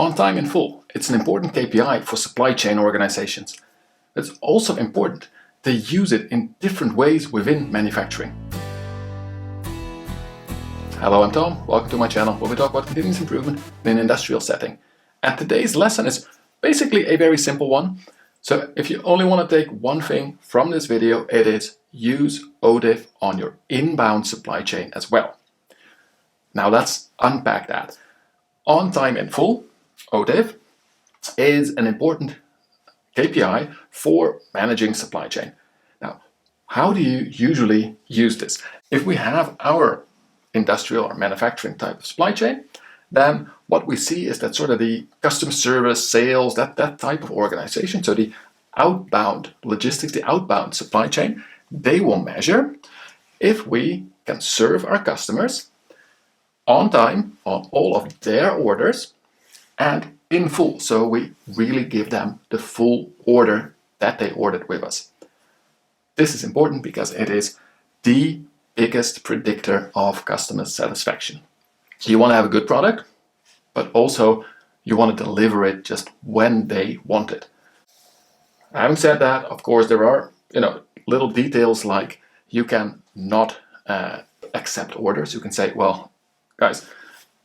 On time in full, it's an important KPI for supply chain organizations. It's also important to use it in different ways within manufacturing. Hello, I'm Tom. Welcome to my channel where we talk about continuous improvement in an industrial setting. And today's lesson is basically a very simple one. So if you only want to take one thing from this video, it is use OTIF on your inbound supply chain as well. Now let's unpack that. On time in full, OTIF, is an important KPI for managing supply chain. Now, how do you usually use this? If we have our industrial or manufacturing type of supply chain, then what we see is that sort of the customer service, sales, that type of organization, so the outbound logistics, the outbound supply chain, they will measure if we can serve our customers on time on all of their orders and in full. So we really give them the full order that they ordered with us. This is important because it is the biggest predictor of customer satisfaction. You want to have a good product, but also you want to deliver it just when they want it. Having said that, of course, there are little details like you can not accept orders. You can say, well, guys,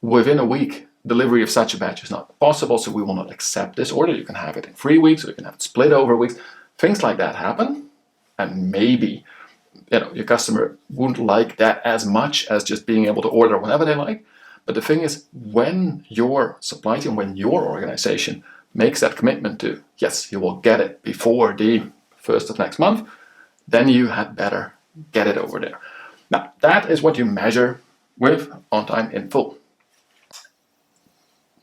within a week, delivery of such a batch is not possible, so we will not accept this order. You can have it in 3 weeks, or you can have it split over weeks. Things like that happen, and maybe your customer wouldn't like that as much as just being able to order whenever they like. But the thing is, when your supply chain, when your organization makes that commitment to, yes, you will get it before the 1st of next month, then you had better get it over there. Now, that is what you measure with on time in full.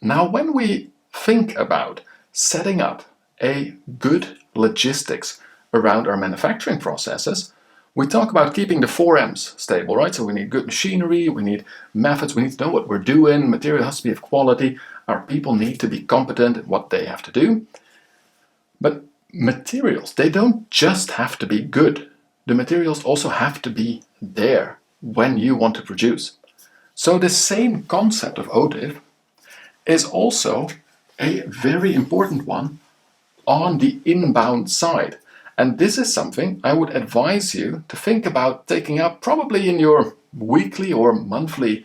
Now, when we think about setting up a good logistics around our manufacturing processes, we talk about keeping the 4 M's stable, right? So we need good machinery, we need methods, we need to know what we're doing, material has to be of quality, our people need to be competent in what they have to do. But materials, they don't just have to be good. The materials also have to be there when you want to produce. So the same concept of OTIF is also a very important one on the inbound side. And this is something I would advise you to think about taking up probably in your weekly or monthly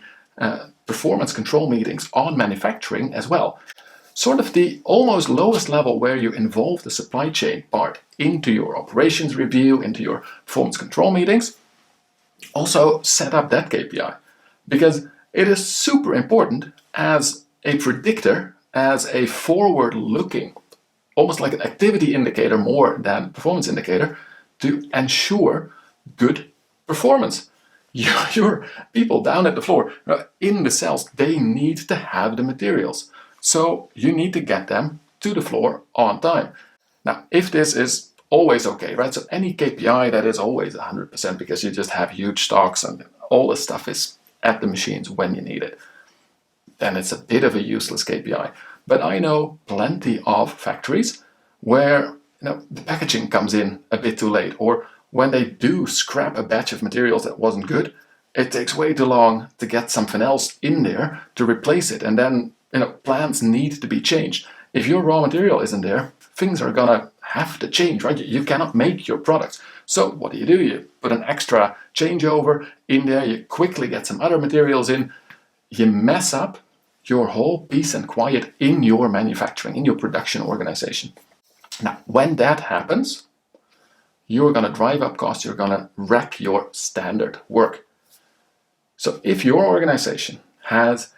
performance control meetings on manufacturing as well. Sort of the almost lowest level where you involve the supply chain part into your operations review, into your performance control meetings. Also set up that KPI because it is super important as a predictor, as a forward-looking, almost like an activity indicator more than performance indicator, to ensure good performance. Your people down at the floor, in the cells, they need to have the materials. So you need to get them to the floor on time. Now, if this is always okay, right? So any KPI that is always 100% because you just have huge stocks and all this stuff is at the machines when you need it, then it's a bit of a useless KPI. But I know plenty of factories where the packaging comes in a bit too late, or when they do scrap a batch of materials that wasn't good, it takes way too long to get something else in there to replace it, and then plans need to be changed. If your raw material isn't there, things are gonna have to change, right? You cannot make your products. So what do? You put an extra changeover in there, you quickly get some other materials in, you mess up your whole peace and quiet in your manufacturing, in your production organization. Now, when that happens, you're going to drive up costs, you're going to wreck your standard work. So if your organization has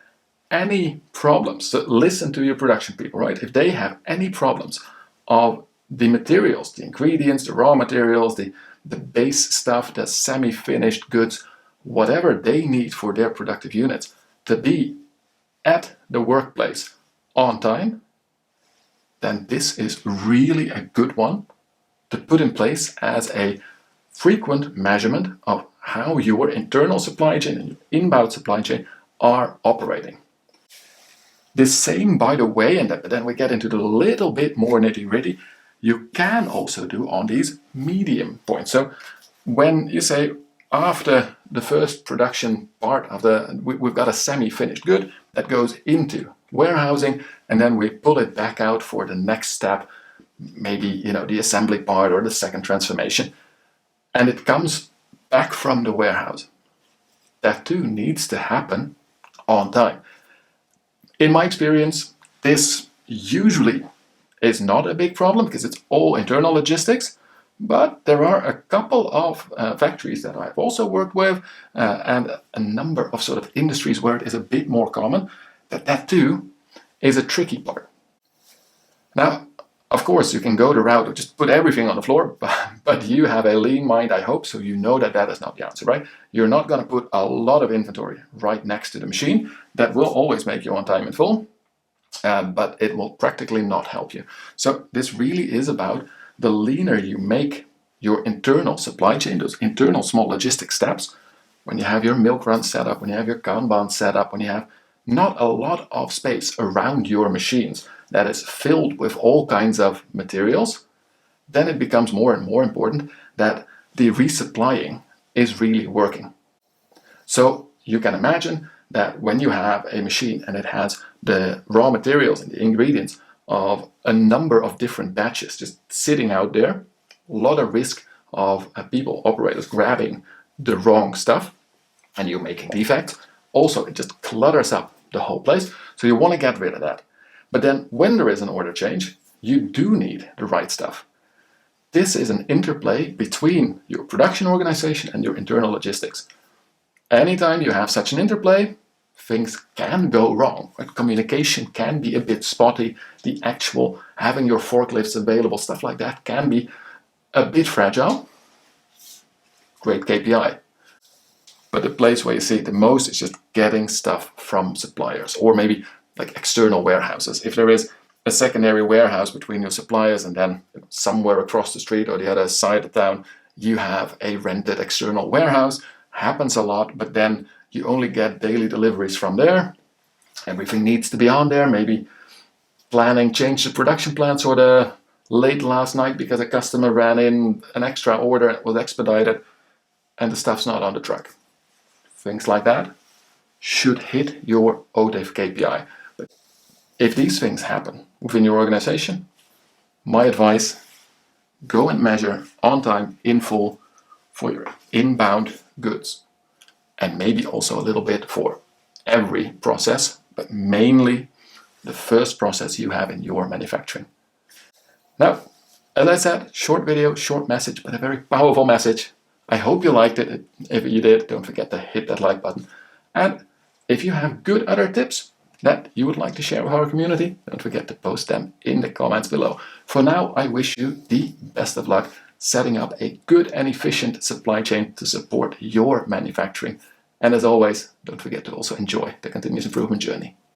any problems, so listen to your production people, right? If they have any problems of the materials, the ingredients, the raw materials, the base stuff, the semi-finished goods, whatever they need for their productive units to be at the workplace on time, then this is really a good one to put in place as a frequent measurement of how your internal supply chain and your inbound supply chain are operating. The same, by the way, and then we get into the little bit more nitty-gritty, you can also do on these medium points. So when you say after the first production part of we've got a semi-finished good that goes into warehousing, and then we pull it back out for the next step, maybe the assembly part or the second transformation, and it comes back from the warehouse. That too needs to happen on time. In my experience, this usually is not a big problem because it's all internal logistics, but there are a couple of factories that I've also worked with and a number of sort of industries where it is a bit more common, that too is a tricky part. Now, of course, you can go the route of just put everything on the floor, but you have a lean mind, I hope, so you know that that is not the answer, right? You're not going to put a lot of inventory right next to the machine. That will always make you on time in full, but it will practically not help you. So this really is about the leaner you make your internal supply chain, those internal small logistic steps, when you have your milk run set up, when you have your Kanban set up, when you have not a lot of space around your machines that is filled with all kinds of materials, then it becomes more and more important that the resupplying is really working. So you can imagine that when you have a machine and it has the raw materials and the ingredients of a number of different batches just sitting out there, a lot of risk of people, operators grabbing the wrong stuff and you making defects. Also, it just clutters up the whole place. So you want to get rid of that. But then when there is an order change, you do need the right stuff. This is an interplay between your production organization and your internal logistics. Anytime you have such an interplay, things can go wrong. Right? Communication can be a bit spotty. The actual having your forklifts available, stuff like that, can be a bit fragile. Great KPI. But the place where you see it the most is just getting stuff from suppliers or maybe like external warehouses. If there is a secondary warehouse between your suppliers and then somewhere across the street or the other side of town, you have a rented external warehouse. Happens a lot, but then you only get daily deliveries from there. Everything needs to be on there. Maybe planning changed the production plan sort of late last night because a customer ran in an extra order and it was expedited and the stuff's not on the truck. Things like that should hit your OTIF KPI. But if these things happen within your organization, my advice, go and measure on time in full for your inbound goods. And maybe also a little bit for every process, but mainly the first process you have in your manufacturing. Now, as I said, short video, short message, but a very powerful message. I hope you liked it. If you did, don't forget to hit that like button. And if you have good other tips that you would like to share with our community, don't forget to post them in the comments below. For now, I wish you the best of luck setting up a good and efficient supply chain to support your manufacturing. And as always, don't forget to also enjoy the continuous improvement journey.